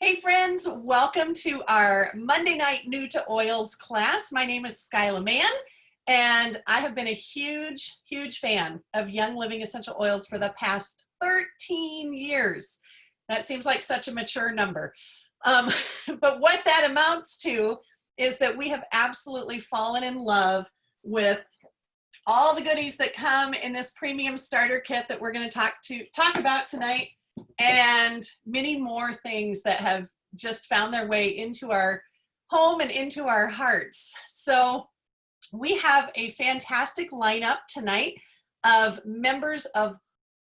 Hey friends, welcome to our Monday night New to Oils class. My name is Skyla Mann, and I have been a huge fan of Young Living Essential Oils for the past 13 years. That seems like such a mature number. But what that amounts to is that we have absolutely fallen in love with all the goodies that come in this premium starter kit that we're going to talk about tonight, and many more things that have just found their way into our home and into our hearts. So we have a fantastic lineup tonight of members of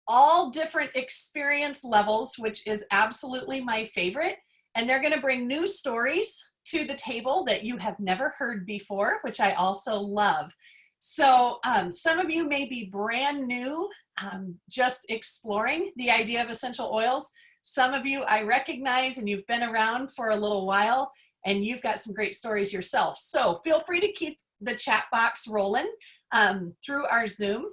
all different experience levels, which is absolutely my favorite. And they're going to bring new stories to the table that you have never heard before, which I also love. So some of you may be brand new, just exploring the idea of essential oils. Some of you I recognize and you've been around for a little while and you've got some great stories yourself. So feel free to keep the chat box rolling through our Zoom.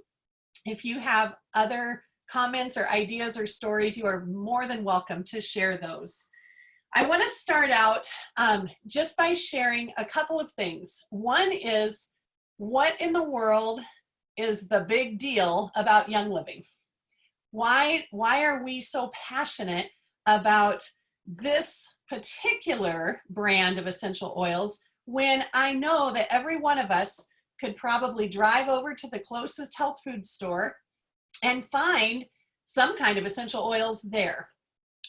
If you have other comments or ideas or stories, you are more than welcome to share those. I want to start out just by sharing a couple of things. One is, what in the world is the big deal about Young Living? Why are we so passionate about this particular brand of essential oils when I know that every one of us could probably drive over to the closest health food store and find some kind of essential oils there?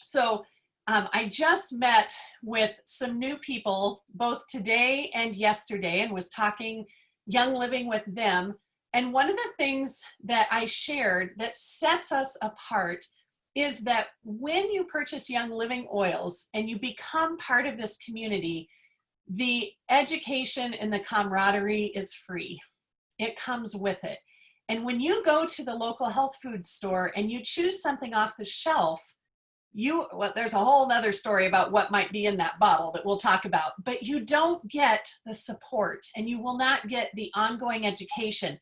So I just met with some new people both today and yesterday and was talking Young Living with them. And one of the things that I shared that sets us apart is that when you purchase Young Living oils and you become part of this community, the education and the camaraderie is free. It comes with it. And when you go to the local health food store and you choose something off the shelf, well, there's a whole nother story about what might be in that bottle that we'll talk about, but you don't get the support and you will not get the ongoing education.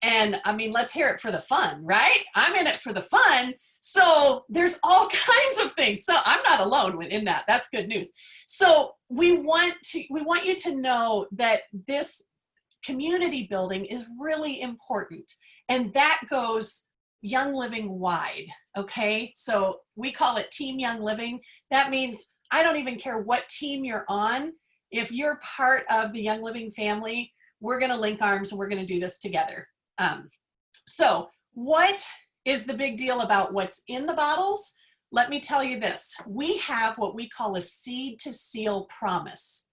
And I mean, let's hear it for the fun, right? I'm in it for the fun. So there's all kinds of things. So I'm not alone within that. That's good news. So we want you to know that this community building is really important. And that goes Young Living wide, okay? So we call it Team Young Living. That means I don't even care what team you're on. If you're part of the Young Living family, we're gonna link arms and we're gonna do this together. So what is the big deal about what's in the bottles? Let me tell you this. We have what we call a seed to seal promise.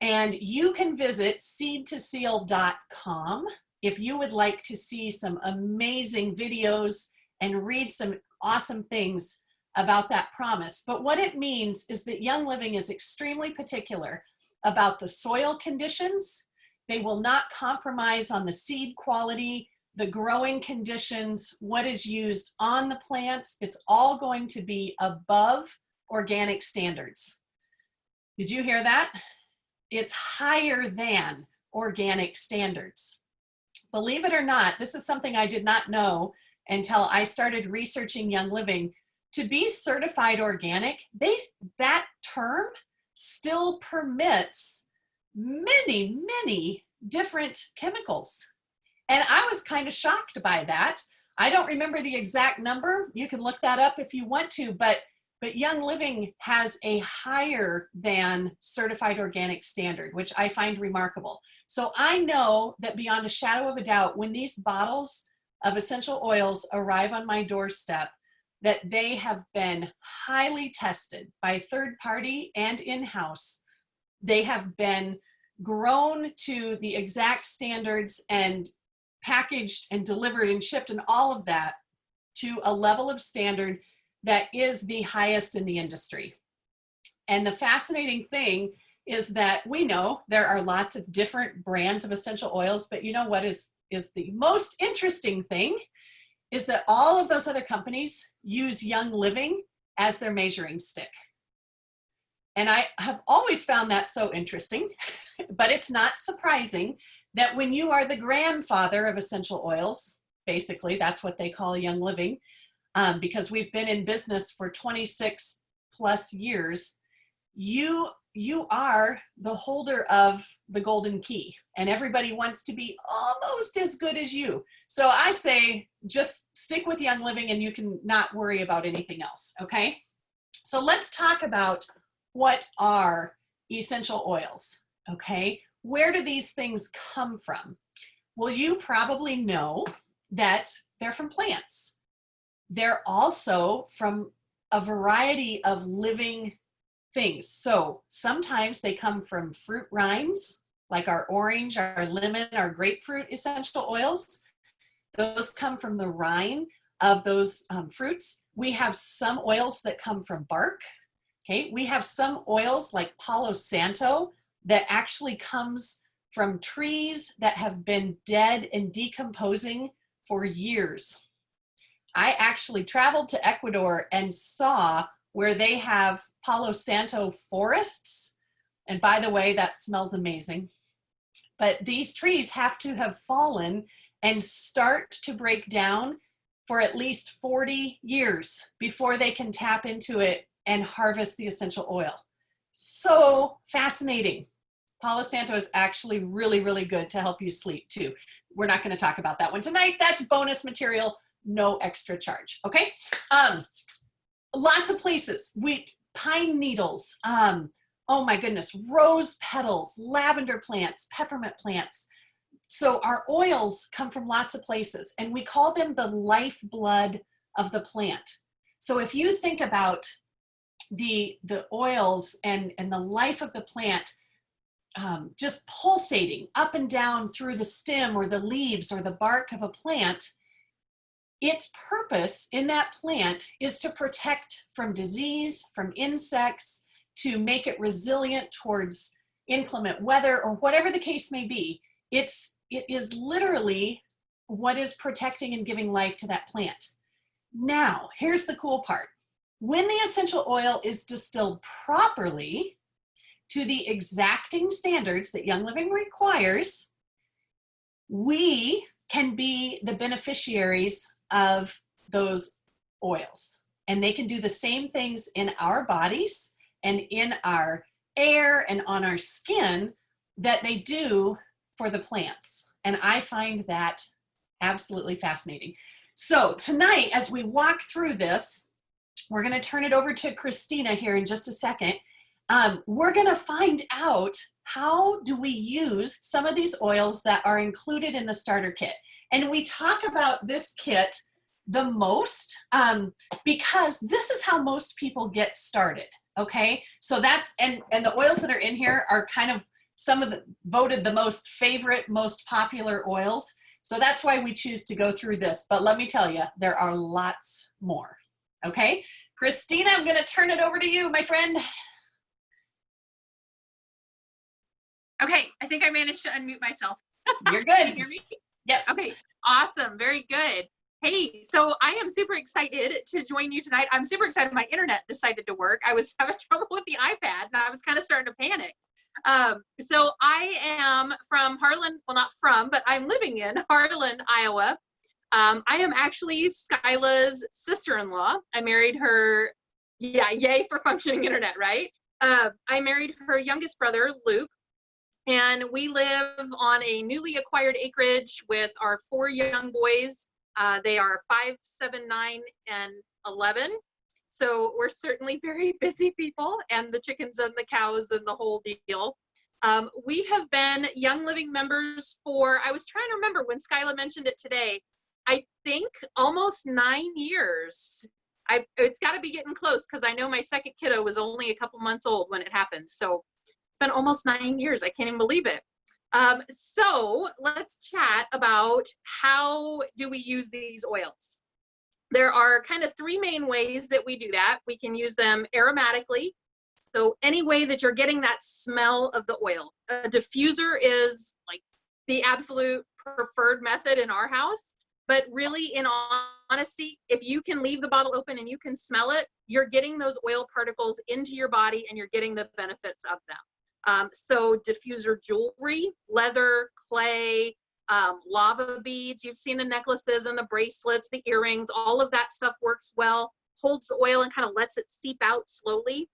And you can visit seedtoseal.com if you would like to see some amazing videos and read some awesome things about that promise. But what it means is that Young Living is extremely particular about the soil conditions. They will not compromise on the seed quality, the growing conditions, what is used on the plants. It's all going to be above organic standards. Did you hear that? It's higher than organic standards. Believe it or not, this is something I did not know until I started researching Young Living. To be certified organic, that term still permits many different chemicals. And I was kind of shocked by that. I don't remember the exact number. You can look that up if you want to, but Young Living has a higher than certified organic standard, which I find remarkable. So I know that beyond a shadow of a doubt, when these bottles of essential oils arrive on my doorstep, that they have been highly tested by third party and in-house. They have been grown to the exact standards and packaged and delivered and shipped and all of that to a level of standard that is the highest in the industry. And the fascinating thing is that we know there are lots of different brands of essential oils, but you know what is the most interesting thing is that all of those other companies use Young Living as their measuring stick. And I have always found that so interesting, but it's not surprising that when you are the grandfather of essential oils, basically that's what they call Young Living, because we've been in business for 26 plus years, you are the holder of the golden key, and everybody wants to be almost as good as you. So I say just stick with Young Living and you can not worry about anything else, okay? So let's talk about what are essential oils, okay? Where do these things come from? Well, you probably know that they're from plants. They're also from a variety of living things. So sometimes they come from fruit rinds, like our orange, our lemon, our grapefruit essential oils. Those come from the rind of those fruits. We have some oils that come from bark. Okay, we have some oils like Palo Santo that actually comes from trees that have been dead and decomposing for years. I actually traveled to Ecuador and saw where they have Palo Santo forests. And by the way, that smells amazing. But these trees have to have fallen and start to break down for at least 40 years before they can tap into it and harvest the essential oil. So fascinating. Palo Santo is actually really, really good to help you sleep too. We're not going to talk about that one tonight. That's bonus material, no extra charge. Okay. Lots of places. Pine needles. Oh my goodness. Rose petals, lavender plants, peppermint plants. So our oils come from lots of places, and we call them the lifeblood of the plant. So if you think about the oils and the life of the plant, just pulsating up and down through the stem or the leaves or the bark of a plant, its purpose in that plant is to protect from disease, from insects, to make it resilient towards inclement weather or whatever the case may be. It is literally what is protecting and giving life to that plant. Now, here's the cool part. When the essential oil is distilled properly to the exacting standards that Young Living requires, we can be the beneficiaries of those oils. And they can do the same things in our bodies and in our air and on our skin that they do for the plants. And I find that absolutely fascinating. So tonight, as we walk through this, we're going to turn it over to Kristina here in just a second. We're going to find out how do we use some of these oils that are included in the starter kit. And we talk about this kit the most because this is how most people get started. Okay, so that's, and the oils that are in here are kind of some of the voted the most favorite, most popular oils. So that's why we choose to go through this. But let me tell you, there are lots more. Okay, Kristina, I'm going to turn it over to you, my friend. Okay, I think I managed to unmute myself. You're good. Can you hear me? Yes. Okay, awesome. Very good. Hey, so I am super excited to join you tonight. I'm super excited my internet decided to work. I was having trouble with the iPad and I was kind of starting to panic. So I am from Harlan, well, not from, but I'm living in Harlan, Iowa. I am actually Skyla's sister-in-law. I married her, yeah, yay for functioning internet, right? I married her youngest brother, Luke, and we live on a newly acquired acreage with our 4 young boys. They are 5, 7, 9, and 11. So we're certainly very busy people, and the chickens and the cows and the whole deal. We have been Young Living members for, I was trying to remember when Skyla mentioned it today, I think almost 9 years. It's got to be getting close because I know my second kiddo was only a couple months old when it happened. So it's been almost 9 years. I can't even believe it. So let's chat about how do we use these oils. There are kind of 3 main ways that we do that. We can use them aromatically. So any way that you're getting that smell of the oil. A diffuser is like the absolute preferred method in our house. But really, in honesty, if you can leave the bottle open and you can smell it, you're getting those oil particles into your body and you're getting the benefits of them. So diffuser jewelry, leather, clay, lava beads, you've seen the necklaces and the bracelets, the earrings, all of that stuff works well, holds the oil and kind of lets it seep out slowly.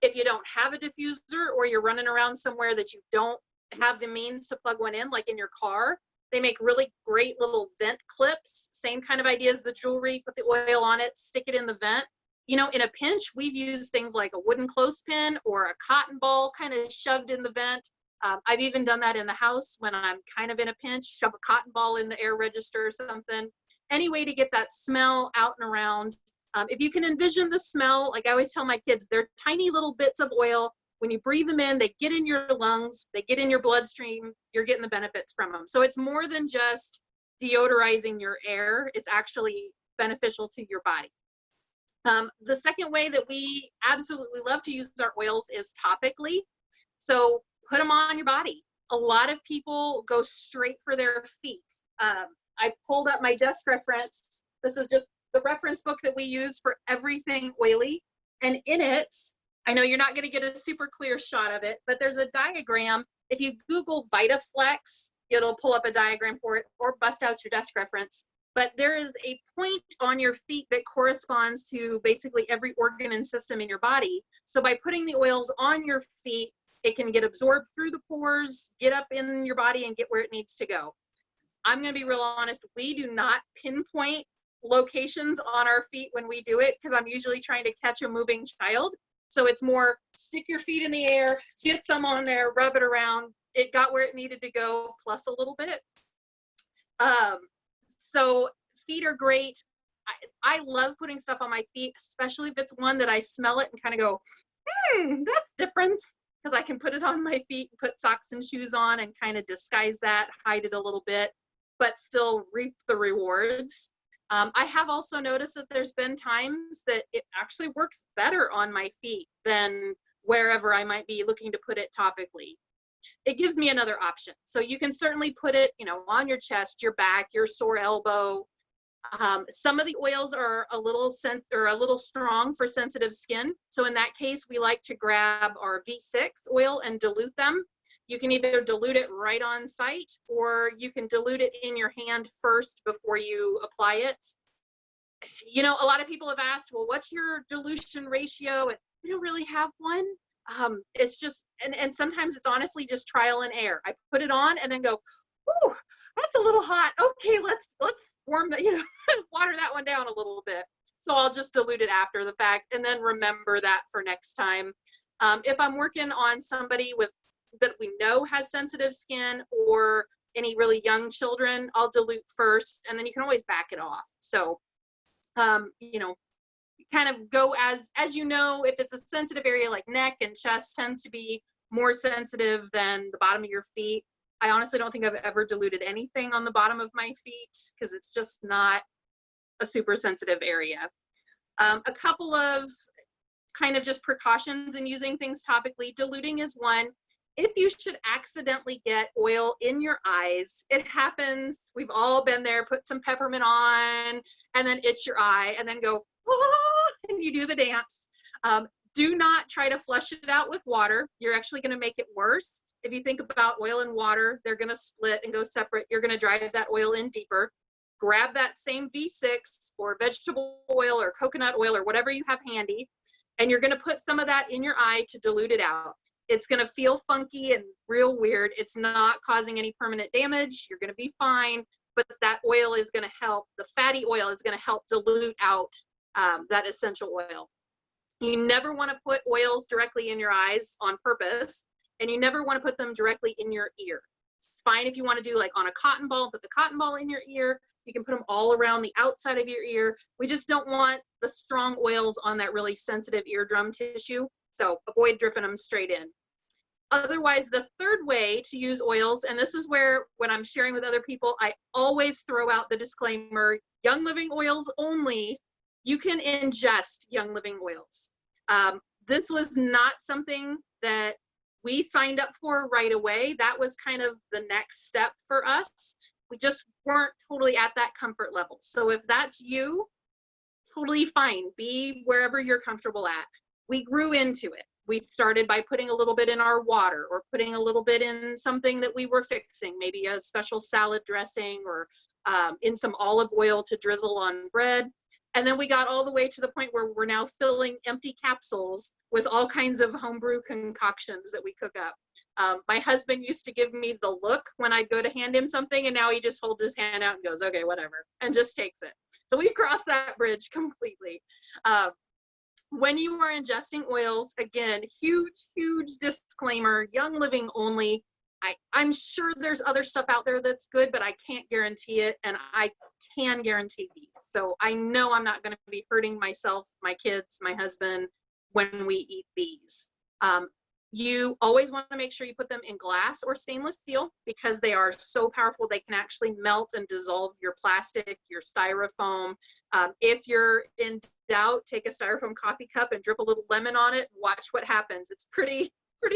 If you don't have a diffuser or you're running around somewhere that you don't have the means to plug one in, like in your car, they make really great little vent clips. Same kind of idea as the jewelry, put the oil on it, stick it in the vent. You know, in a pinch, we've used things like a wooden clothespin or a cotton ball kind of shoved in the vent. I've even done that in the house when I'm kind of in a pinch, shove a cotton ball in the air register or something. Any way to get that smell out and around. If you can envision the smell, like I always tell my kids, they're tiny little bits of oil. When you breathe them in, they get in your lungs, they get in your bloodstream, you're getting the benefits from them. So it's more than just deodorizing your air, it's actually beneficial to your body. The second way that we absolutely love to use our oils is topically. So put them on your body. A lot of people go straight for their feet. I pulled up my desk reference. This is just the reference book that we use for everything oily. And in it, I know you're not going to get a super clear shot of it, but there's a diagram. If you Google VitaFlex, it'll pull up a diagram for it, or bust out your desk reference. But there is a point on your feet that corresponds to basically every organ and system in your body. So by putting the oils on your feet, it can get absorbed through the pores, get up in your body, and get where it needs to go. I'm going to be real honest, we do not pinpoint locations on our feet when we do it, because I'm usually trying to catch a moving child. So it's more stick your feet in the air, get some on there, rub it around. It got where it needed to go, plus a little bit. So feet are great. I love putting stuff on my feet, especially if it's one that I smell it and kind of go, that's different, because I can put it on my feet and put socks and shoes on and kind of disguise that, hide it a little bit, but still reap the rewards. I have also noticed that there's been times that it actually works better on my feet than wherever I might be looking to put it topically. It gives me another option. So you can certainly put it, you know, on your chest, your back, your sore elbow. Some of the oils are a little strong for sensitive skin. So in that case, we like to grab our V6 oil and dilute them. You can either dilute it right on site, or you can dilute it in your hand first before you apply it. You know, a lot of people have asked, well, what's your dilution ratio? And we don't really have one. It's just, and sometimes it's honestly just trial and error. I put it on and then go, ooh, that's a little hot. Okay, let's warm the, water that one down a little bit. So I'll just dilute it after the fact and then remember that for next time. If I'm working on somebody that we know has sensitive skin or any really young children, I'll dilute first, and then you can always back it off. So, kind of go as you know, if it's a sensitive area like neck and chest tends to be more sensitive than the bottom of your feet. I honestly don't think I've ever diluted anything on the bottom of my feet because it's just not a super sensitive area. A couple of kind of just precautions in using things topically. Diluting is one. If you should accidentally get oil in your eyes, it happens. We've all been there. Put some peppermint on and then itch your eye and then go, ah, and you do the dance. Do not try to flush it out with water. You're actually going to make it worse. If you think about oil and water, they're going to split and go separate. You're going to drive that oil in deeper. Grab that same V6 or vegetable oil or coconut oil or whatever you have handy, and you're going to put some of that in your eye to dilute it out. It's going to feel funky and real weird. It's not causing any permanent damage. You're going to be fine, but that oil is going to help. The fatty oil is going to help dilute out that essential oil. You never want to put oils directly in your eyes on purpose, and you never want to put them directly in your ear. It's fine if you want to do like on a cotton ball, put the cotton ball in your ear. You can put them all around the outside of your ear. We just don't want the strong oils on that really sensitive eardrum tissue. So avoid dripping them straight in. Otherwise, the third way to use oils, and this is where when I'm sharing with other people, I always throw out the disclaimer, Young Living oils only. You can ingest Young Living oils. This was not something that we signed up for right away. That was kind of the next step for us. We just weren't totally at that comfort level. So if that's you, totally fine. Be wherever you're comfortable at. We grew into it. We started by putting a little bit in our water or putting a little bit in something that we were fixing, maybe a special salad dressing or in some olive oil to drizzle on bread. And then we got all the way to the point where we're now filling empty capsules with all kinds of homebrew concoctions that we cook up. My husband used to give me the look when I'd go to hand him something, and now he just holds his hand out and goes, okay, whatever, and just takes it. So we've crossed that bridge completely. When you are ingesting oils, again, huge disclaimer, Young Living only. I'm sure there's other stuff out there that's good, but I can't guarantee it, and I can guarantee these. So I know I'm not going to be hurting myself, my kids, my husband when we eat these. You always want to make sure you put them in glass or stainless steel because they are so powerful. They can actually melt and dissolve your plastic, your styrofoam. If you're in doubt, take a styrofoam coffee cup and drip a little lemon on it. Watch what happens. It's pretty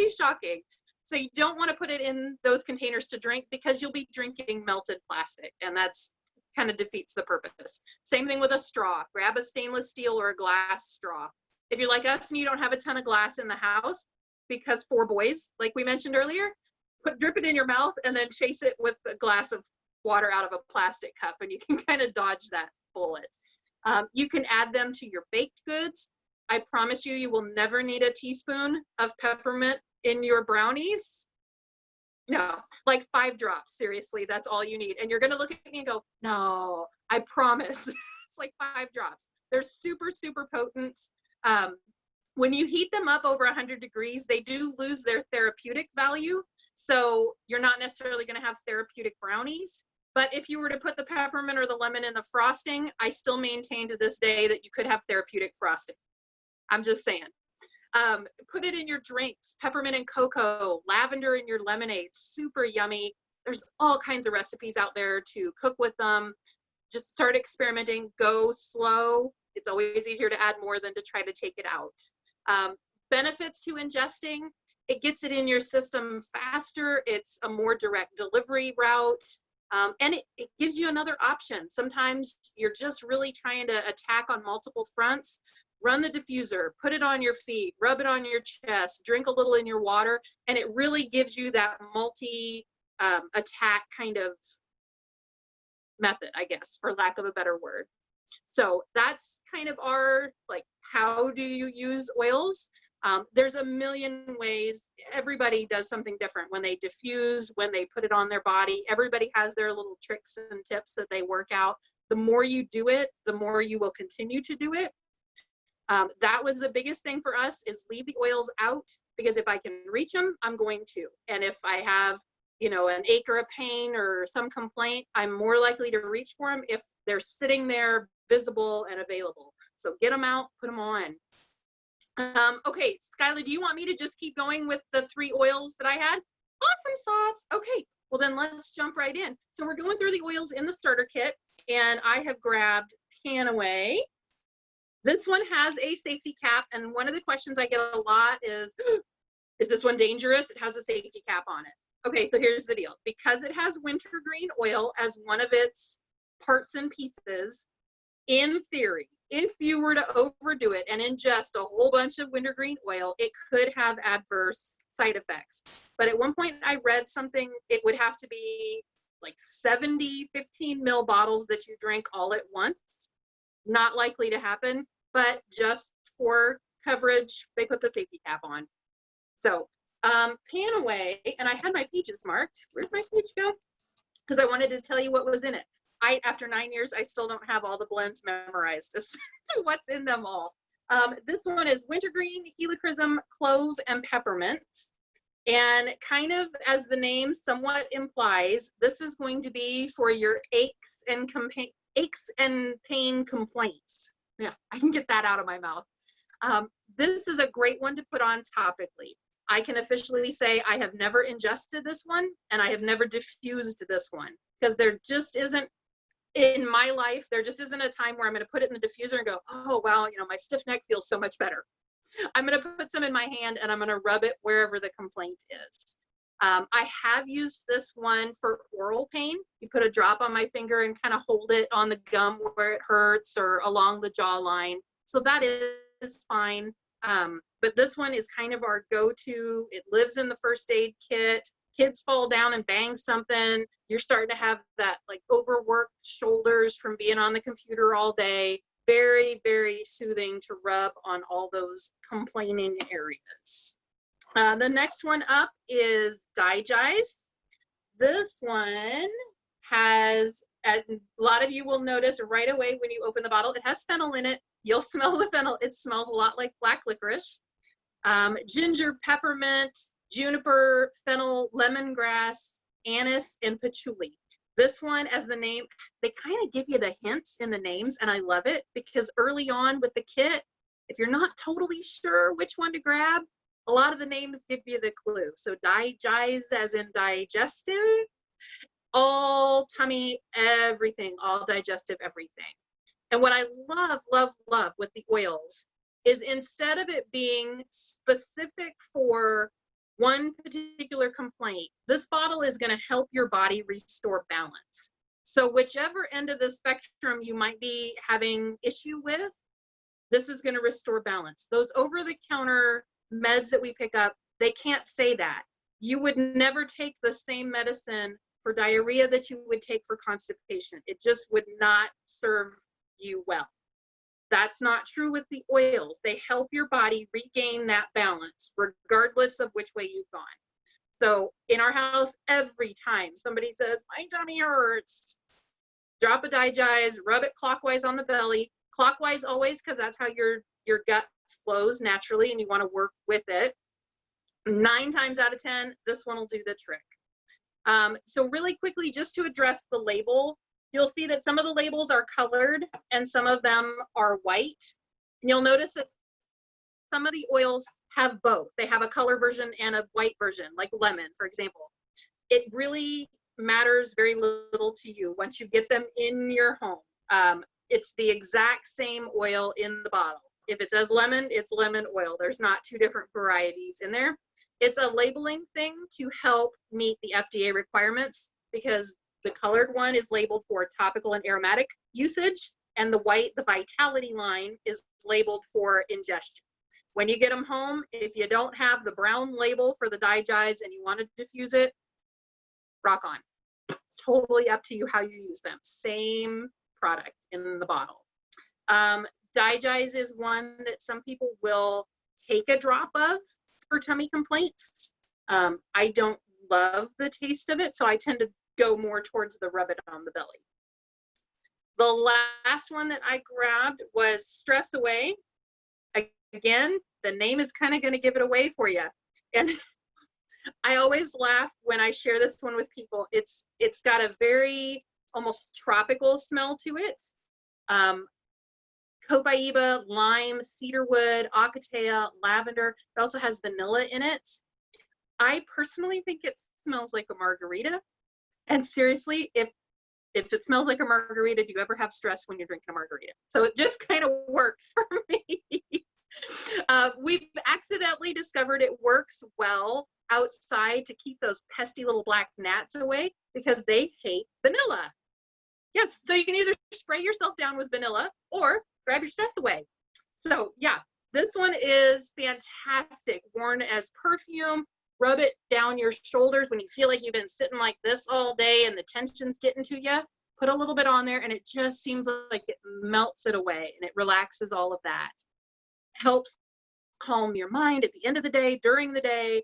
shocking. So you don't want to put it in those containers to drink because you'll be drinking melted plastic, and that's kind of defeats the purpose. Same thing with a straw. Grab a stainless steel or a glass straw. If you're like us and you don't have a ton of glass in the house, because 4 boys, like we mentioned earlier, drip it in your mouth and then chase it with a glass of water out of a plastic cup, and you can kind of dodge that bullet. You can add them to your baked goods. I promise you, you will never need a teaspoon of peppermint in your brownies. No, like 5 drops, seriously, that's all you need. And you're gonna look at me and go, no, I promise. It's like 5 drops. They're super potent. When you heat them up over 100 degrees, they do lose their therapeutic value. So you're not necessarily gonna have therapeutic brownies. But if you were to put the peppermint or the lemon in the frosting, I still maintain to this day that you could have therapeutic frosting. I'm just saying. Put it in your drinks, peppermint and cocoa, lavender in your lemonade, super yummy. There's all kinds of recipes out there to cook with them. Just start experimenting, go slow. It's always easier to add more than to try to take it out. Benefits to ingesting, it gets it in your system faster. It's a more direct delivery route. And it gives you another option. Sometimes you're just really trying to attack on multiple fronts. Run the diffuser, put it on your feet, rub it on your chest, drink a little in your water, and it really gives you that multi-attack kind of method, I guess, for lack of a better word. So that's kind of our, like, how do you use oils? There's a million ways. Everybody does something different when they diffuse, when they put it on their body. Everybody has their little tricks and tips that they work out. The more you do it, the more you will continue to do it. That was the biggest thing for us, is leave the oils out, because if I can reach them, I'm going to. And if I have, you know, an ache or a pain or some complaint, I'm more likely to reach for them if they're sitting there visible and available. So get them out, put them on. Okay, Skylar, do you want me to just keep going with the 3 oils that I had? Awesome sauce. Okay, well then let's jump right in. So we're going through the oils in the starter kit, and I have grabbed Panaway. This one has a safety cap, and one of the questions I get a lot is this one dangerous? It has a safety cap on it. Okay, so here's the deal. Because it has wintergreen oil as one of its parts and pieces, in theory, if you were to overdo it and ingest a whole bunch of wintergreen oil, it could have adverse side effects. But at one point I read something, it would have to be like 70 15 ml bottles that you drink all at once. Not likely to happen, but just for coverage, they put the safety cap on. So Panaway, and I had my pages marked. Where'd my page go? Because I wanted to tell you what was in it. After 9 years, I still don't have all the blends memorized as to what's in them all. This one is wintergreen, helichrysum, clove, and peppermint. And kind of as the name somewhat implies, this is going to be for your aches and pain complaints. Yeah, I can get that out of my mouth. This is a great one to put on topically. I can officially say I have never ingested this one, and I have never diffused this one, because there just isn't, in my life, there just isn't a time where I'm going to put it in the diffuser and go, oh, wow, you know, my stiff neck feels so much better. I'm going to put some in my hand and I'm going to rub it wherever the complaint is. I have used this one for oral pain. You put a drop on my finger and kind of hold it on the gum where it hurts or along the jawline. So that is fine. But this one is kind of our go-to. It lives in the first aid kit. Kids fall down and bang something. You're starting to have that like overworked shoulders from being on the computer all day. Very, very soothing to rub on all those complaining areas. The next one up is Digest. This one has, a lot of you will notice right away when you open the bottle, it has fennel in it. You'll smell the fennel. It smells a lot like black licorice. Ginger, peppermint, juniper, fennel, lemongrass, anise, and patchouli. This one, as the name, they kind of give you the hints in the names, and I love it because early on with the kit, if you're not totally sure which one to grab, a lot of the names give you the clue. So Digest, as in digestive, all tummy, everything, all digestive, everything. And what I love, love, love with the oils is instead of it being specific for one particular complaint, this bottle is going to help your body restore balance. So whichever end of the spectrum you might be having issue with, this is going to restore balance. Those over-the-counter meds that we pick up, they can't say that. You would never take the same medicine for diarrhea that you would take for constipation. It just would not serve you well. That's not true with the oils. They help your body regain that balance regardless of which way you've gone. So in our house, every time somebody says, my tummy hurts, drop a Digest, rub it clockwise on the belly. Clockwise always, because that's how your gut flows naturally and you want to work with it. 9 times out of 10, this one will do the trick. So really quickly, just to address the label, you'll see that some of the labels are colored and some of them are white. And you'll notice that some of the oils have both. They have a color version and a white version, like lemon, for example. It really matters very little to you once you get them in your home. It's the exact same oil in the bottle. If it says lemon, it's lemon oil. There's not 2 different varieties in there. It's a labeling thing to help meet the FDA requirements because the colored one is labeled for topical and aromatic usage, and the white, the Vitality line, is labeled for ingestion. When you get them home, if you don't have the brown label for the Digest and you want to diffuse it, rock on. It's totally up to you how you use them. Same product in the bottle. Digest is one that some people will take a drop of for tummy complaints. I don't love the taste of it, so I tend to go more towards the rub it on the belly. The last one that I grabbed was Stress Away. Again, the name is kind of going to give it away for you. And I always laugh when I share this one with people. It's got a very almost tropical smell to it. Copaiba, lime, cedarwood, acacia, lavender. It also has vanilla in it. I personally think it smells like a margarita. And seriously, if it smells like a margarita, do you ever have stress when you're drinking a margarita? So it just kind of works for me. We've accidentally discovered it works well outside to keep those pesky little black gnats away because they hate vanilla. Yes, so you can either spray yourself down with vanilla or grab your stress away. So yeah, this one is fantastic. Worn as perfume. Rub it down your shoulders when you feel like you've been sitting like this all day and the tension's getting to you. Put a little bit on there and it just seems like it melts it away and it relaxes all of that. Helps calm your mind at the end of the day, during the day.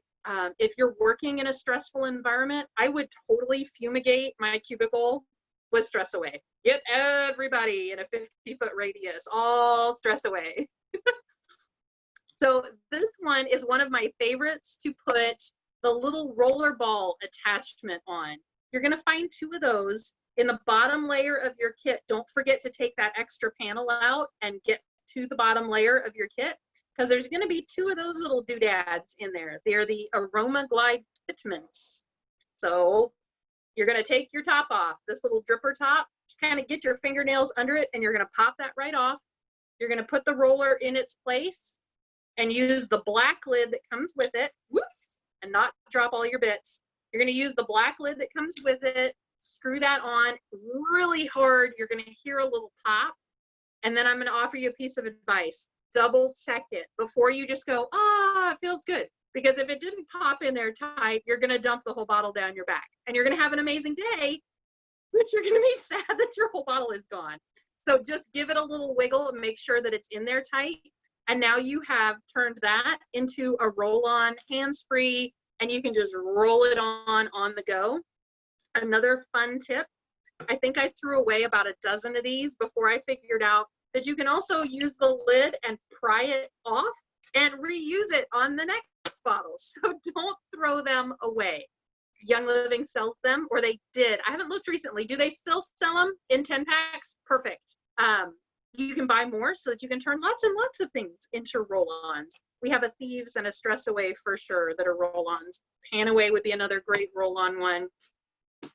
If you're working in a stressful environment, I would totally fumigate my cubicle with Stress Away. Get everybody in a 50-foot radius, all stress away. So this one is one of my favorites to put the little roller ball attachment on. You're going to find 2 of those in the bottom layer of your kit. Don't forget to take that extra panel out and get to the bottom layer of your kit because there's going to be 2 of those little doodads in there. They're the Aroma Glide Fitments. So you're going to take your top off, this little dripper top, just kind of get your fingernails under it and you're going to pop that right off. You're going to put the roller in its place and use the black lid that comes with it, whoops, and not drop all your bits. You're going to use the black lid that comes with it, screw that on really hard. You're going to hear a little pop. And then I'm going to offer you a piece of advice. Double check it before you just go, it feels good. Because if it didn't pop in there tight, you're going to dump the whole bottle down your back. And you're going to have an amazing day, but you're going to be sad that your whole bottle is gone. So just give it a little wiggle and make sure that it's in there tight. And now you have turned that into a roll-on, hands-free, and you can just roll it on the go. Another fun tip, I think I threw away about a dozen of these before I figured out that you can also use the lid and pry it off and reuse it on the next bottle. So don't throw them away. Young Living sells them, or they did. I haven't looked recently. Do they still sell them in 10 packs? Perfect. You can buy more so that you can turn lots and lots of things into roll-ons. We have a Thieves and a Stress Away for sure that are roll-ons. Pan Away would be another great roll-on one.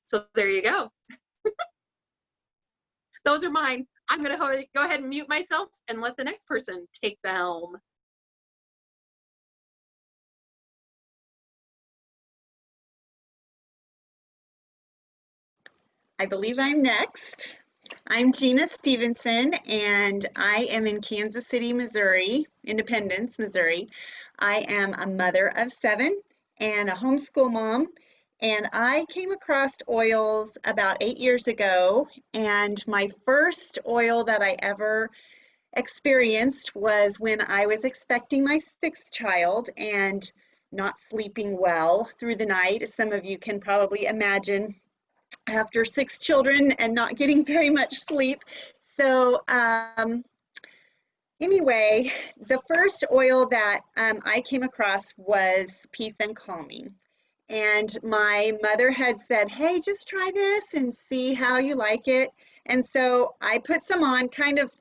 So there you go. Those are mine. I'm going to go ahead and mute myself and let the next person take the helm. I believe I'm next. I'm Gena Stevenson, and I am in Kansas City, Missouri, Independence, Missouri. I am a mother of 7 and a homeschool mom, and I came across oils about 8 years ago, and my first oil that I ever experienced was when I was expecting my 6th child and not sleeping well through the night. As some of you can probably imagine, after 6 children and not getting very much sleep. So anyway, the first oil that I came across was Peace and Calming. And my mother had said, hey, just try this and see how you like it. And so I put some on, kind of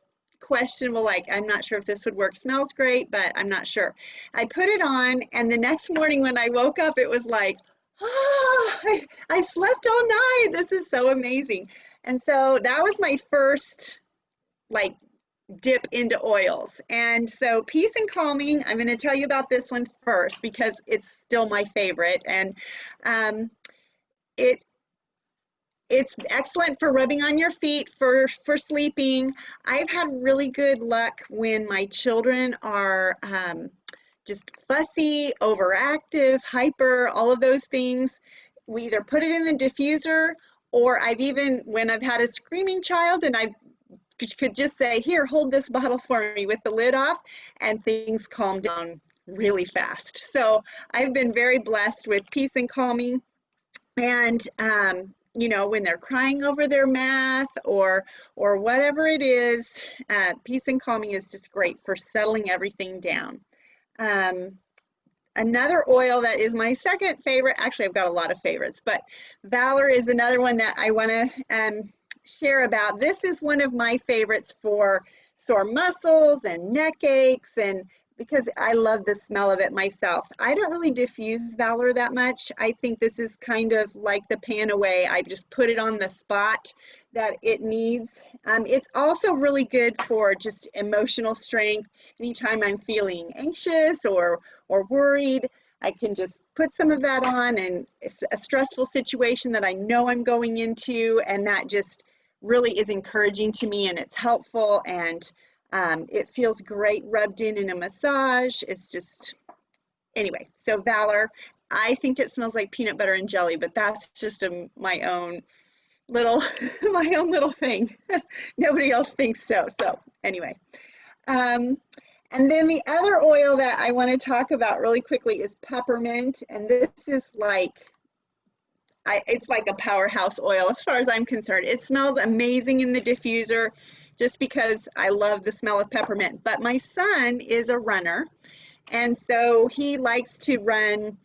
questionable, like, I'm not sure if this would work. Smells great, but I'm not sure. I put it on, and the next morning when I woke up, it was like, oh, I slept all night. This is so amazing. And so that was my first like dip into oils. And so Peace and Calming, I'm going to tell you about this one first because it's still my favorite. And it's excellent for rubbing on your feet, for sleeping. I've had really good luck when my children are just fussy, overactive, hyper, all of those things. We either put it in the diffuser, or I've even, when I've had a screaming child and I could just say, here, hold this bottle for me with the lid off, and things calm down really fast. So I've been very blessed with Peace and Calming. And you know, when they're crying over their math or whatever it is, Peace and Calming is just great for settling everything down. Another oil that is my second favorite, actually I've got a lot of favorites, but Valor is another one that I want to share about. This is one of my favorites for sore muscles and neck aches, and because I love the smell of it myself. I don't really diffuse Valor that much. I think this is kind of like the Pan Away. I just put it on the spot that it needs. It's also really good for just emotional strength. Anytime I'm feeling anxious or worried, I can just put some of that on, and it's a stressful situation that I know I'm going into, and that just really is encouraging to me, and it's helpful, and it feels great rubbed in a massage. It's just, anyway, so Valor, I think it smells like peanut butter and jelly, but that's just my own little thing. Nobody else thinks so. So anyway, and then the other oil that I want to talk about really quickly is peppermint, and this is like, it's like a powerhouse oil as far as I'm concerned. It smells amazing in the diffuser just because I love the smell of peppermint. But my son is a runner, and so he likes to run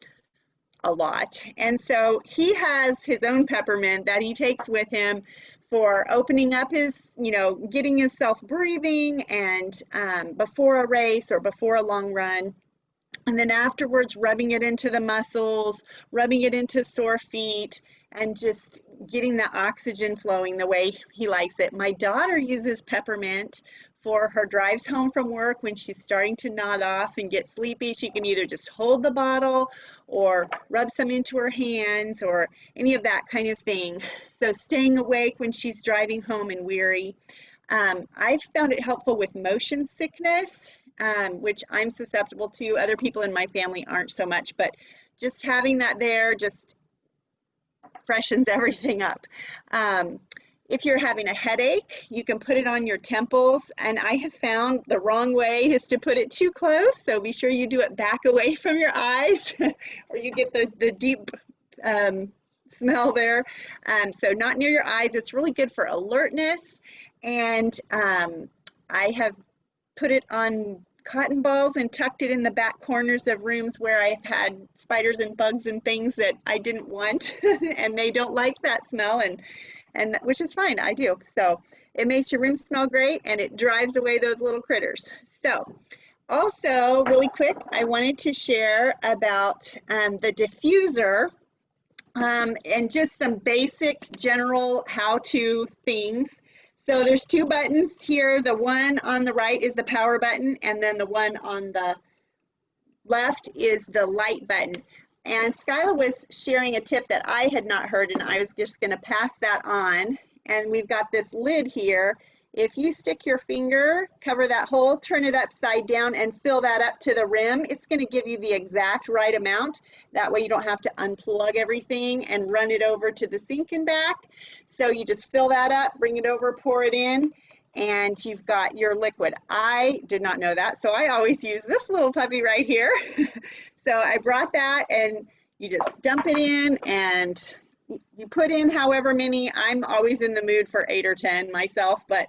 a lot. And so he has his own peppermint that he takes with him for opening up his, you know, getting himself breathing, and before a race or before a long run. And then afterwards, rubbing it into the muscles, rubbing it into sore feet, and just getting the oxygen flowing the way he likes it. My daughter uses peppermint for her drives home from work when she's starting to nod off and get sleepy. She can either just hold the bottle or rub some into her hands or any of that kind of thing. So staying awake when she's driving home and weary. I've found it helpful with motion sickness, which I'm susceptible to. Other people in my family aren't so much, but just having that there just freshens everything up. If you're having a headache, you can put it on your temples, and I have found the wrong way is to put it too close, so be sure you do it back away from your eyes or you get the deep smell there. So not near your eyes. It's really good for alertness, and I have put it on cotton balls and tucked it in the back corners of rooms where I've had spiders and bugs and things that I didn't want and they don't like that smell, and which is fine, I do. So it makes your room smell great and it drives away those little critters. So also really quick, I wanted to share about the diffuser and just some basic general how-to things. So there's two buttons here. The one on the right is the power button, and then the one on the left is the light button. And Skyla was sharing a tip that I had not heard, and I was just going to pass that on. And we've got this lid here. If you stick your finger, cover that hole, turn it upside down, and fill that up to the rim, it's going to give you the exact right amount. That way you don't have to unplug everything and run it over to the sink and back. So you just fill that up, bring it over, pour it in, and you've got your liquid. I did not know that, so I always use this little puppy right here. So I brought that, and you just dump it in, and you put in however many. I'm always in the mood for 8 or 10 myself, but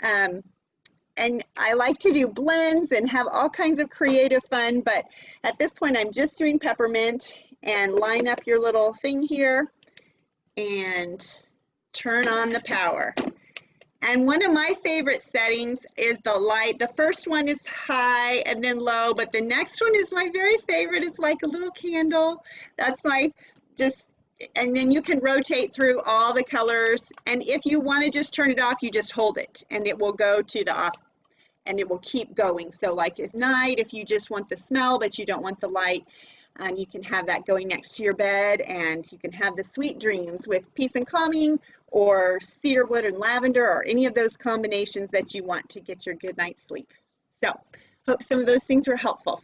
and I like to do blends and have all kinds of creative fun, but at this point I'm just doing peppermint. And line up your little thing here and turn on the power. And one of my favorite settings is the light. The first one is high and then low, but the next one is my very favorite. It's like a little candle. That's my and then you can rotate through all the colors. And if you want to just turn it off, you just hold it and it will go to the off and it will keep going. So like at night, if you just want the smell, but you don't want the light, you can have that going next to your bed, and you can have the sweet dreams with peace and calming, or cedarwood and lavender, or any of those combinations that you want to get your good night's sleep. So hope some of those things were helpful.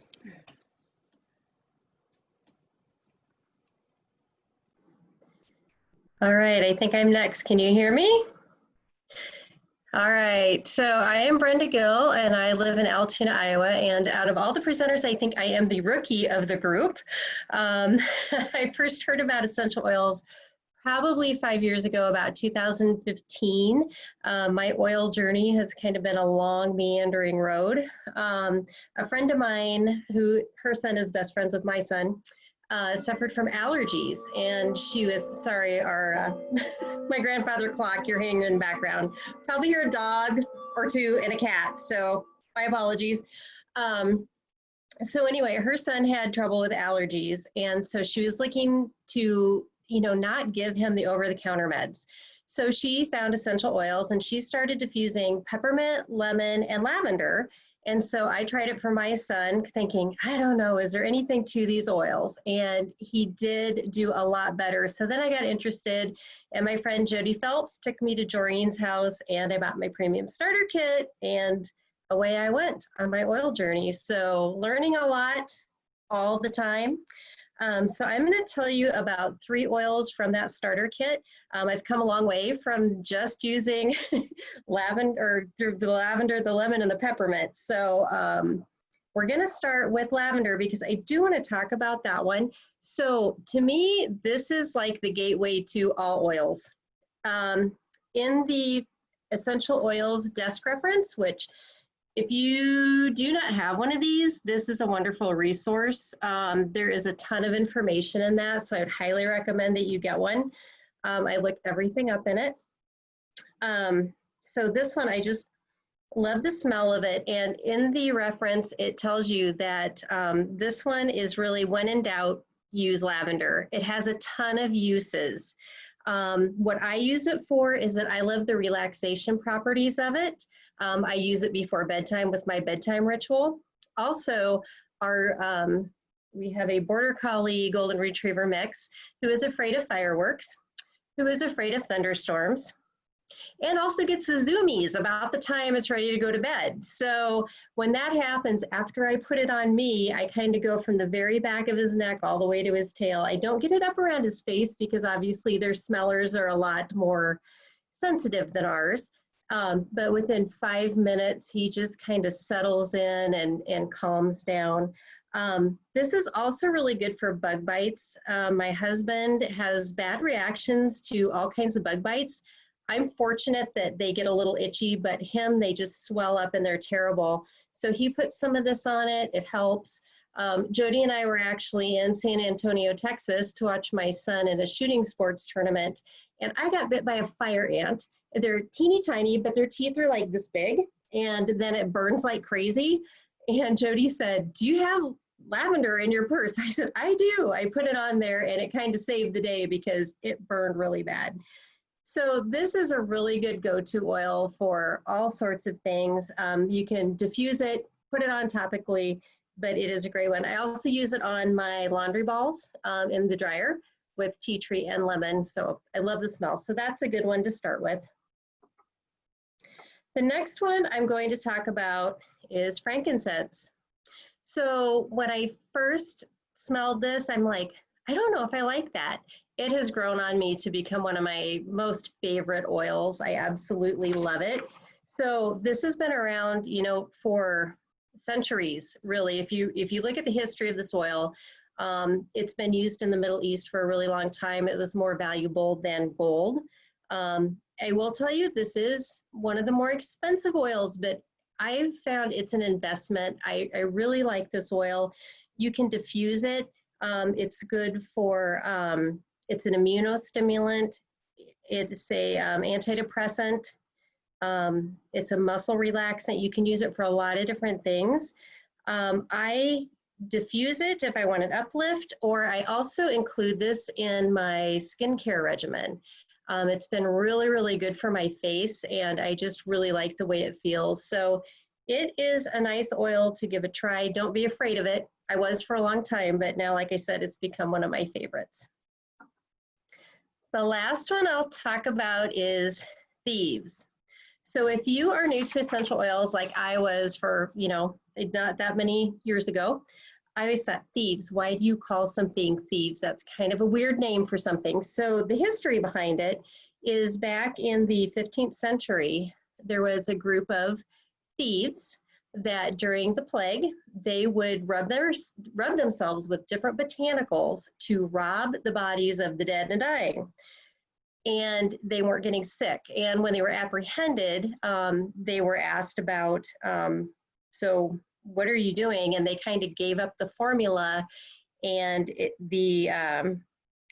All right, I think I'm next. Can you hear me? All right, so I am Brenda Gill, and I live in Altoona, Iowa, and out of all the presenters, I think I am the rookie of the group. I first heard about essential oils probably 5 years ago, about 2015. My oil journey has kind of been a long, meandering road. A friend of mine, her son is best friends with my son, suffered from allergies, and she was, sorry, my grandfather clock, you're hearing in the background. Probably hear a dog or two and a cat, so my apologies. So anyway, her son had trouble with allergies, and so she was looking to, not give him the over-the-counter meds. So she found essential oils, and she started diffusing peppermint, lemon, and lavender. And so I tried it for my son thinking, I don't know, is there anything to these oils? And he did do a lot better. So then I got interested, and my friend Jody Phelps took me to Joreen's house, and I bought my premium starter kit, and away I went on my oil journey. So learning a lot all the time. So I'm going to tell you about 3 oils from that starter kit. I've come a long way from just using lavender, the lemon, and the peppermint. So we're going to start with lavender because I do want to talk about that one. So to me, this is like the gateway to all oils. In the essential oils desk reference, which if you do not have one of these, this is a wonderful resource. There is a ton of information in that, so I would highly recommend that you get one. I look everything up in it. So this one, I just love the smell of it. And in the reference, it tells you that this one is really, when in doubt, use lavender. It has a ton of uses. What I use it for is that I love the relaxation properties of it. I use it before bedtime with my bedtime ritual. Also, we have a Border Collie Golden Retriever mix who is afraid of fireworks, who is afraid of thunderstorms, and also gets the zoomies about the time it's ready to go to bed. So when that happens, after I put it on me, I kind of go from the very back of his neck all the way to his tail. I don't get it up around his face because obviously their smellers are a lot more sensitive than ours. But within 5 minutes, he just kind of settles in and calms down. This is also really good for bug bites. My husband has bad reactions to all kinds of bug bites. I'm fortunate that they get a little itchy, but they just swell up and they're terrible. So he puts some of this on it. It helps. Jody and I were actually in San Antonio, Texas to watch my son in a shooting sports tournament. And I got bit by a fire ant. They're teeny tiny, but their teeth are like this big. And then it burns like crazy. And Jody said, "Do you have lavender in your purse?" I said, "I do." I put it on there and it kind of saved the day because it burned really bad. So this is a really good go-to oil for all sorts of things. You can diffuse it, put it on topically, but it is a great one. I also use it on my laundry balls in the dryer with tea tree and lemon. So I love the smell. So that's a good one to start with. The next one I'm going to talk about is frankincense. So when I first smelled this, I'm like, I don't know if I like that. It has grown on me to become one of my most favorite oils. I absolutely love it. So this has been around, for centuries, really. If you look at the history of this oil, it's been used in the Middle East for a really long time. It was more valuable than gold. I will tell you, this is one of the more expensive oils, but I've found it's an investment. I really like this oil. You can diffuse it. It's good for, it's an immunostimulant. It's a antidepressant. It's a muscle relaxant. You can use it for a lot of different things. I diffuse it if I want an uplift, or I also include this in my skincare regimen. It's been really, really good for my face, and I just really like the way it feels. So it is a nice oil to give a try. Don't be afraid of it. I was for a long time, but now, like I said, it's become one of my favorites. The last one I'll talk about is thieves. So if you are new to essential oils like I was for, not that many years ago, I always thought, thieves, why do you call something thieves? That's kind of a weird name for something. So the history behind it is back in the 15th century, there was a group of thieves that during the plague, they would rub themselves with different botanicals to rob the bodies of the dead and dying. And they weren't getting sick. And when they were apprehended, they were asked about, so what are you doing? And they kind of gave up the formula. And the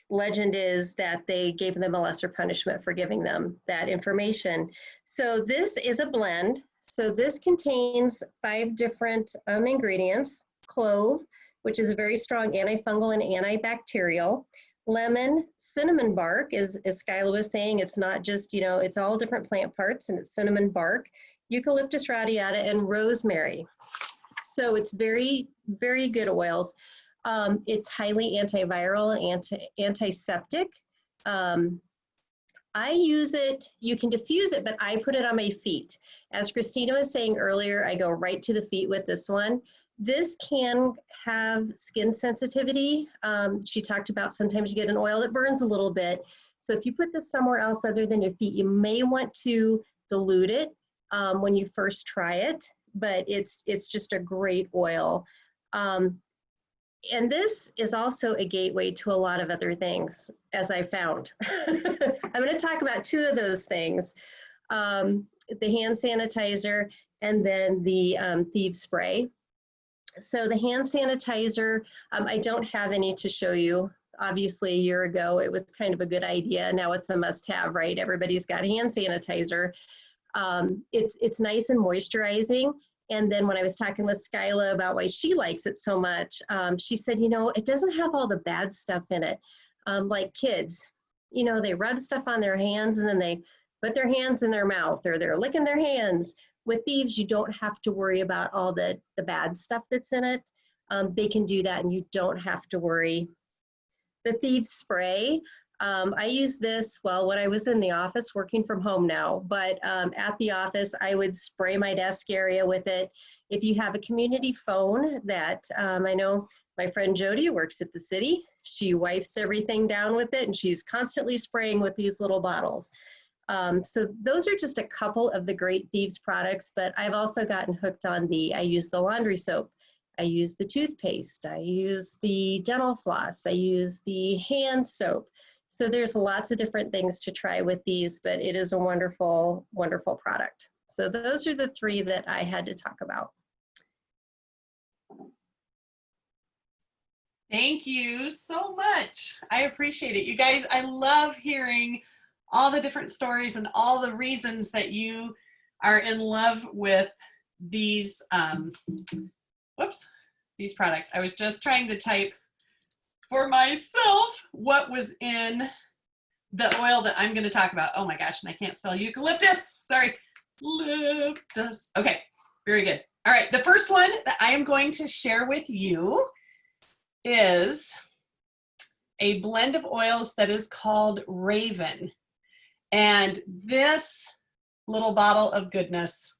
legend is that they gave them a lesser punishment for giving them that information. So this is a blend. So this contains 5 different ingredients: clove, which is a very strong antifungal and antibacterial; lemon, cinnamon bark, as Skyla was saying, it's not just, it's all different plant parts, and it's cinnamon bark; eucalyptus radiata, and rosemary. So it's very, very good oils. It's highly antiviral and antiseptic. I use it, you can diffuse it, but I put it on my feet. As Kristina was saying earlier, I go right to the feet with this one. This can have skin sensitivity. She talked about sometimes you get an oil that burns a little bit. So if you put this somewhere else other than your feet, you may want to dilute it when you first try it, but it's just a great oil. And this is also a gateway to a lot of other things, as I found. I'm going to talk about 2 of those things, the hand sanitizer and then the thieves spray. So the hand sanitizer, I don't have any to show you. Obviously, a year ago, it was kind of a good idea. Now it's a must-have, right? Everybody's got hand sanitizer. It's nice and moisturizing. And then when I was talking with Skyla about why she likes it so much, she said, it doesn't have all the bad stuff in it. Like kids, they rub stuff on their hands and then they put their hands in their mouth, or they're licking their hands. With thieves, you don't have to worry about all the bad stuff that's in it. They can do that and you don't have to worry. The thieves spray, I use this, when I was in the office, working from home now, but at the office, I would spray my desk area with it. If you have a community phone that, I know my friend Jody works at the city, she wipes everything down with it, and she's constantly spraying with these little bottles. So those are just a couple of the Great Thieves products, but I've also gotten hooked on I use the laundry soap, I use the toothpaste, I use the dental floss, I use the hand soap. So there's lots of different things to try with these, but it is a wonderful, wonderful product. So those are the three that I had to talk about. Thank you so much. I appreciate it. You guys, I love hearing all the different stories and all the reasons that you are in love with these, these products. I was just trying to type for myself what was in the oil that I'm going to talk about. Oh my gosh, and I can't spell eucalyptus. Sorry. Eucalyptus. Okay, very good. All right, the first one that I am going to share with you is a blend of oils that is called Raven. And this little bottle of goodness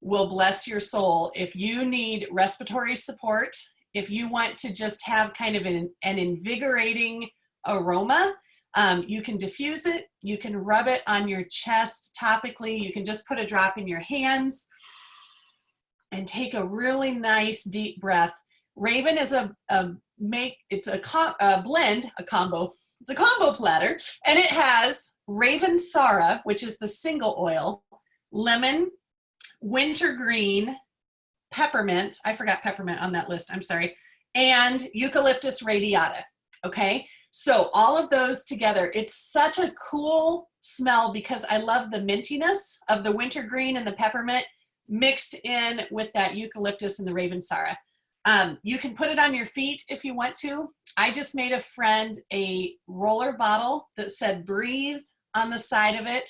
will bless your soul if you need respiratory support, if you want to just have kind of an invigorating aroma. You can diffuse it, you can rub it on your chest topically, you can just put a drop in your hands and take a really nice deep breath. Raven is a combo platter, and it has Raven Sara, which is the single oil, lemon, wintergreen, peppermint, I forgot peppermint on that list, I'm sorry, and eucalyptus radiata, okay? So all of those together, it's such a cool smell because I love the mintiness of the wintergreen and the peppermint mixed in with that eucalyptus and the Raven Sara. You can put it on your feet if you want to. I just made a friend a roller bottle that said breathe on the side of it.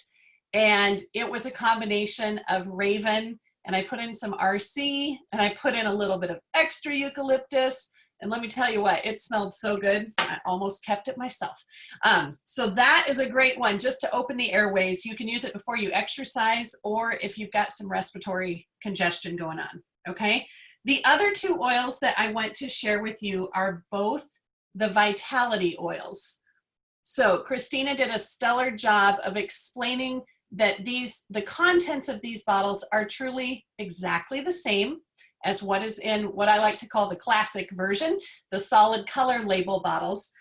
And it was a combination of Raven, and I put in some RC, and I put in a little bit of extra eucalyptus. And let me tell you what, it smelled so good, I almost kept it myself. So that is a great one just to open the airways. You can use it before you exercise or if you've got some respiratory congestion going on, okay? The other two oils that I want to share with you are both the Vitality oils. So Kristina did a stellar job of explaining that the contents of these bottles are truly exactly the same as what is in what I like to call the classic version, the solid color label bottles.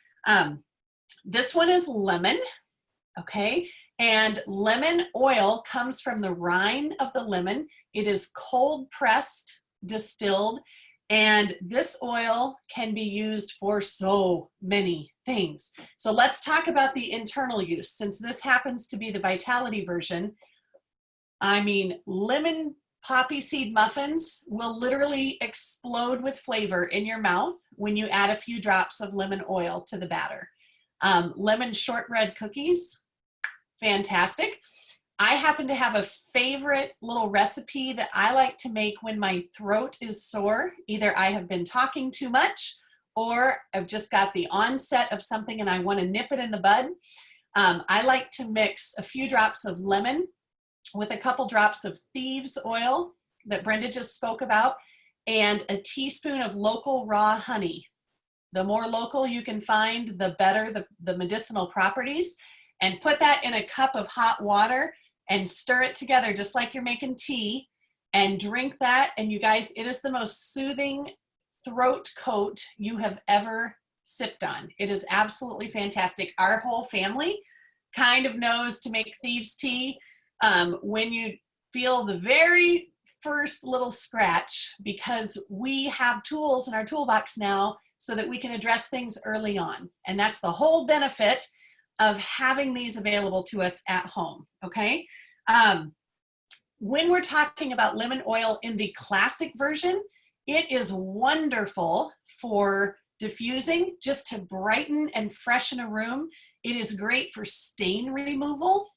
This one is lemon, okay? And lemon oil comes from the rind of the lemon. It is cold pressed, distilled, and this oil can be used for so many things. So let's talk about the internal use. Since this happens to be the Vitality version, I mean, lemon poppy seed muffins will literally explode with flavor in your mouth when you add a few drops of lemon oil to the batter. Lemon shortbread cookies, fantastic. I happen to have a favorite little recipe that I like to make when my throat is sore. Either I have been talking too much or I've just got the onset of something and I want to nip it in the bud. I like to mix a few drops of lemon with a couple drops of thieves oil that Brenda just spoke about and a teaspoon of local raw honey. The more local you can find, the better the medicinal properties. And put that in a cup of hot water and stir it together just like you're making tea and drink that. And you guys, it is the most soothing throat coat you have ever sipped on. It is absolutely fantastic. Our whole family kind of knows to make thieves tea when you feel the very first little scratch, because we have tools in our toolbox now so that we can address things early on. And that's the whole benefit of having these available to us at home, okay? When we're talking about lemon oil in the classic version, it is wonderful for diffusing, just to brighten and freshen a room. It is great for stain removal.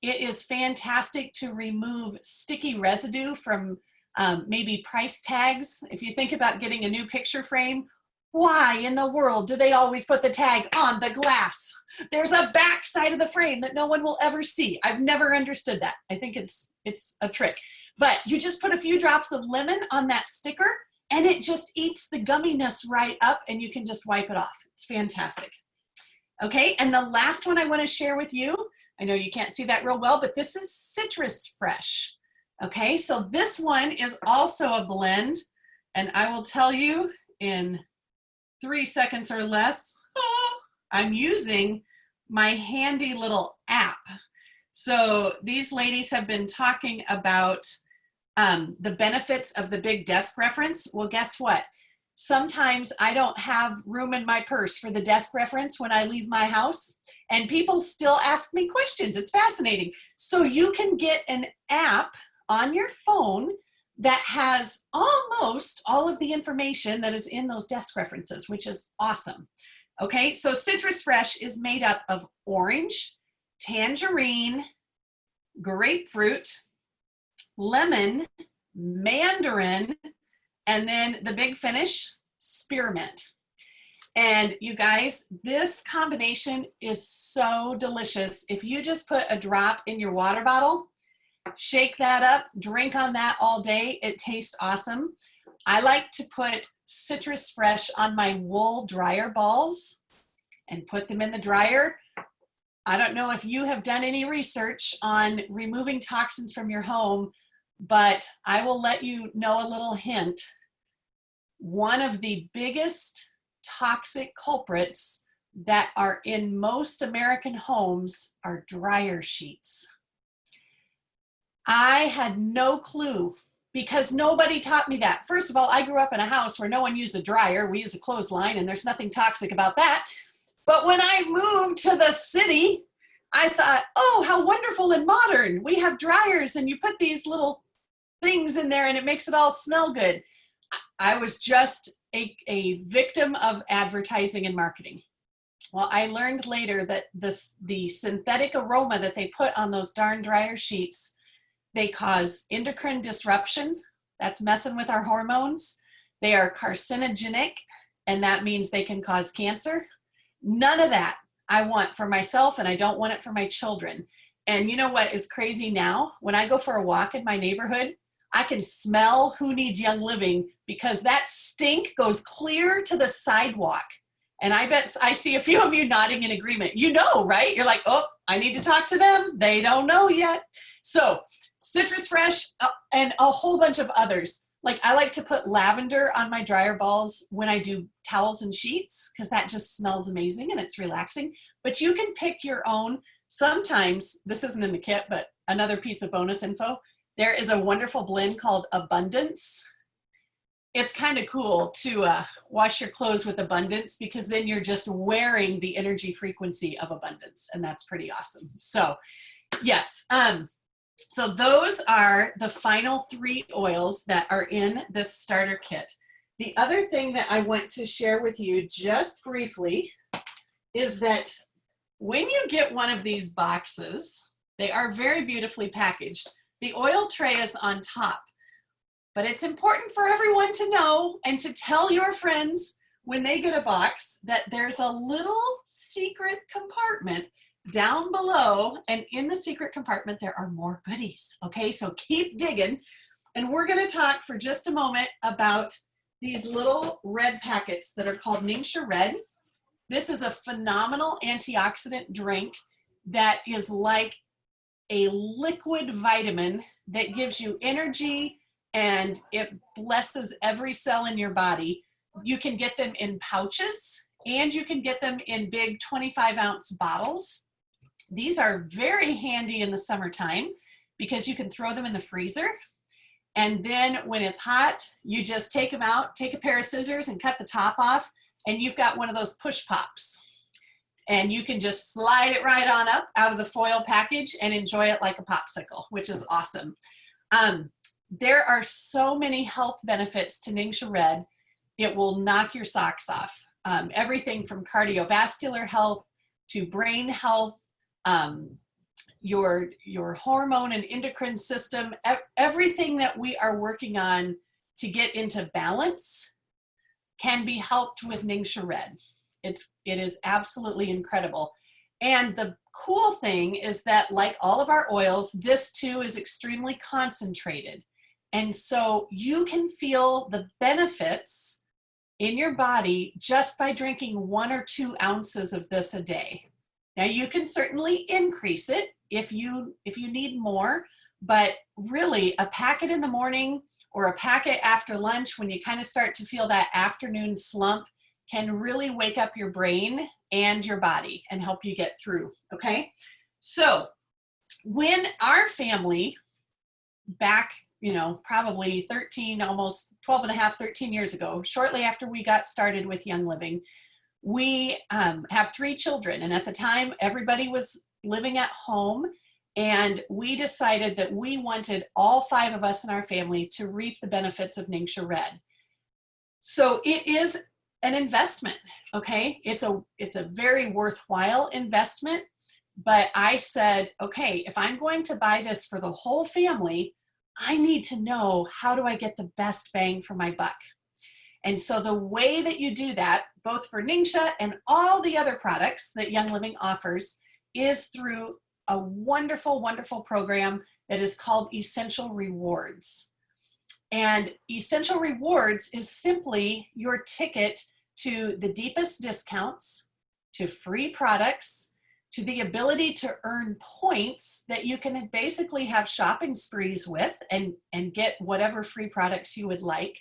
It is fantastic to remove sticky residue from maybe price tags. If you think about getting a new picture frame, why in the world do they always put the tag on the glass? There's a back side of the frame that no one will ever see. I've never understood that. I think it's a trick. But you just put a few drops of lemon on that sticker and it just eats the gumminess right up and you can just wipe it off. It's fantastic. Okay, and the last one I want to share with you, I know you can't see that real well, but this is Citrus Fresh. Okay, so this one is also a blend, and I will tell you in 3 seconds or less, I'm using my handy little app. So these ladies have been talking about the benefits of the big desk reference. Well, guess what? Sometimes I don't have room in my purse for the desk reference when I leave my house, and people still ask me questions. It's fascinating. So you can get an app on your phone that has almost all of the information that is in those desk references, which is awesome. Okay, so Citrus Fresh is made up of orange, tangerine, grapefruit, lemon, mandarin, and then the big finish, spearmint. And you guys, this combination is so delicious. If you just put a drop in your water bottle, shake that up, drink on that all day, it tastes awesome. I like to put Citrus Fresh on my wool dryer balls and put them in the dryer. I don't know if you have done any research on removing toxins from your home, but I will let you know a little hint. One of the biggest toxic culprits that are in most American homes are dryer sheets. I had no clue because nobody taught me that. First of all, I grew up in a house where no one used a dryer. We used a clothesline, and there's nothing toxic about that. But when I moved to the city, I thought, oh, how wonderful and modern. We have dryers, and you put these little things in there, and it makes it all smell good. I was just a victim of advertising and marketing. Well, I learned later that the synthetic aroma that they put on those darn dryer sheets, they cause endocrine disruption. That's messing with our hormones. They are carcinogenic, and that means they can cause cancer. None of that I want for myself, and I don't want it for my children. And you know what is crazy now? When I go for a walk in my neighborhood, I can smell who needs Young Living because that stink goes clear to the sidewalk. And I bet I see a few of you nodding in agreement. You know, right? You're like, oh, I need to talk to them. They don't know yet. So Citrus Fresh and a whole bunch of others. Like I like to put lavender on my dryer balls when I do towels and sheets because that just smells amazing and it's relaxing. But you can pick your own. Sometimes, this isn't in the kit, but another piece of bonus info, there is a wonderful blend called Abundance. It's kind of cool to wash your clothes with abundance because then you're just wearing the energy frequency of abundance, and that's pretty awesome. So yes, so those are the final 3 oils that are in this starter kit. The other thing that I want to share with you just briefly is that when you get one of these boxes, they are very beautifully packaged. The oil tray is on top. But it's important for everyone to know and to tell your friends when they get a box that there's a little secret compartment down below, and in the secret compartment there are more goodies. Okay, so keep digging, and we're going to talk for just a moment about these little red packets that are called Ningxia Red. This is a phenomenal antioxidant drink that is like a liquid vitamin that gives you energy, and it blesses every cell in your body. You can get them in pouches, and you can get them in big 25-ounce bottles. These are very handy in the summertime because you can throw them in the freezer. And then when it's hot, you just take them out, take a pair of scissors and cut the top off, and you've got one of those push pops. And you can just slide it right on up out of the foil package and enjoy it like a popsicle, which is awesome. There are so many health benefits to Ningxia Red. It will knock your socks off. Everything from cardiovascular health to brain health, your hormone and endocrine system, everything that we are working on to get into balance can be helped with Ningxia Red. It is absolutely incredible. And the cool thing is that, like all of our oils, this too is extremely concentrated. And so you can feel the benefits in your body just by drinking 1 or 2 ounces of this a day. Now you can certainly increase it if you need more, but really a packet in the morning or a packet after lunch when you kind of start to feel that afternoon slump can really wake up your brain and your body and help you get through, okay? So when our family back, probably 13, almost 12 and a half, 13 years ago, shortly after we got started with Young Living, we have 3 children. And at the time, everybody was living at home. And we decided that we wanted all 5 of us in our family to reap the benefits of Ningxia Red. So it is an investment, okay? It's a very worthwhile investment. But I said, okay, if I'm going to buy this for the whole family, I need to know, how do I get the best bang for my buck? And so the way that you do that, both for Ningxia and all the other products that Young Living offers, is through a wonderful, wonderful program that is called Essential Rewards. And Essential Rewards is simply your ticket to the deepest discounts, to free products, to the ability to earn points that you can basically have shopping sprees with and get whatever free products you would like.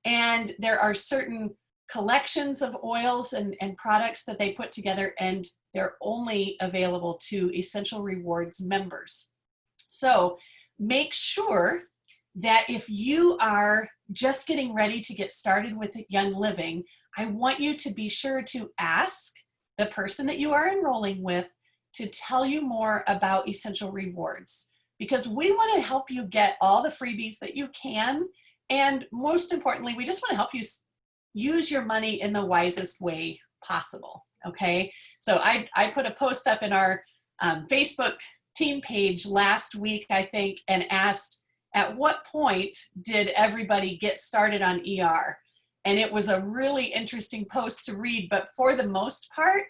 And there are certain collections of oils and products that they put together, and they're only available to Essential Rewards members. So make sure that if you are just getting ready to get started with Young Living, I want you to be sure to ask the person that you are enrolling with to tell you more about Essential Rewards, because we want to help you get all the freebies that you can. And most importantly, we just want to help you use your money in the wisest way possible, okay? So I put a post up in our Facebook team page last week, I think, and asked, at what point did everybody get started on ER? And it was a really interesting post to read, but for the most part,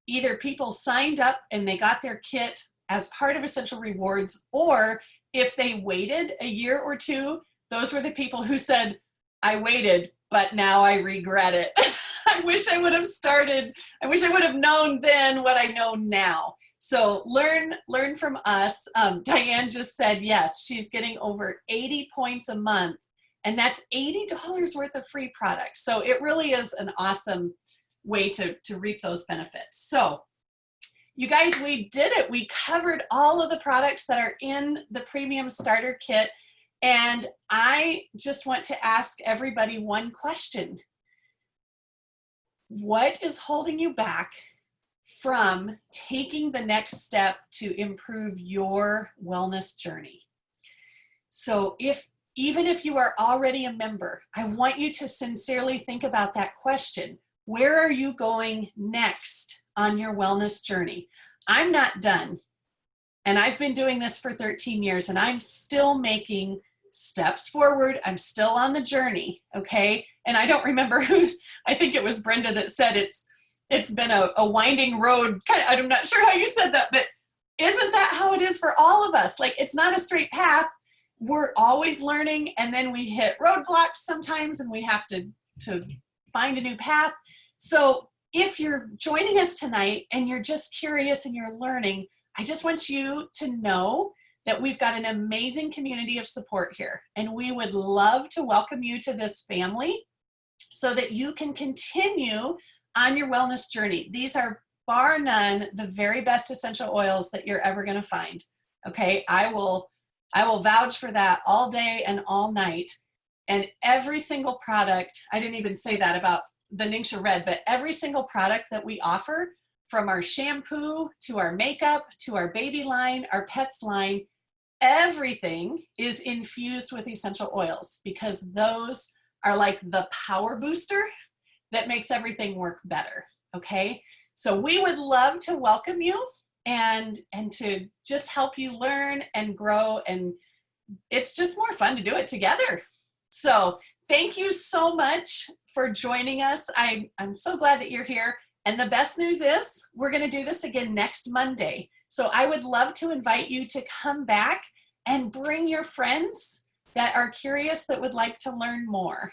either people signed up and they got their kit as part of Essential Rewards, or if they waited a year or 2, those were the people who said, I waited, but now I regret it. I wish I would have started. I wish I would have known then what I know now. So learn from us. Diane just said, yes, she's getting over 80 points a month, and that's $80 worth of free products. So it really is an awesome way to reap those benefits. So you guys, we did it. We covered all of the products that are in the premium starter kit. And I just want to ask everybody one question. What is holding you back from taking the next step to improve your wellness journey? So even if you are already a member, I want you to sincerely think about that question. Where are you going next on your wellness journey? I'm not done. And I've been doing this for 13 years and I'm still making steps forward. I'm still on the journey, okay? And I don't remember who, I think it was Brenda that said it's been a winding road. I'm not sure how you said that, but isn't that how it is for all of us? Like, it's not a straight path. We're always learning, and then we hit roadblocks sometimes and we have to find a new path. So if you're joining us tonight and you're just curious and you're learning, I just want you to know that we've got an amazing community of support here, and we would love to welcome you to this family so that you can continue on your wellness journey. These are, bar none, the very best essential oils that you're ever going to find. Okay, I will vouch for that all day and all night. And every single product, I didn't even say that about the Ningxia Red, but every single product that we offer, from our shampoo to our makeup to our baby line, our pets line, everything is infused with essential oils, because those are like the power booster that makes everything work better. Okay, so we would love to welcome you and to just help you learn and grow, and it's just more fun to do it together. So thank you so much for joining us. I'm so glad that you're here. And the best news is we're going to do this again next Monday. So I would love to invite you to come back and bring your friends that are curious, that would like to learn more.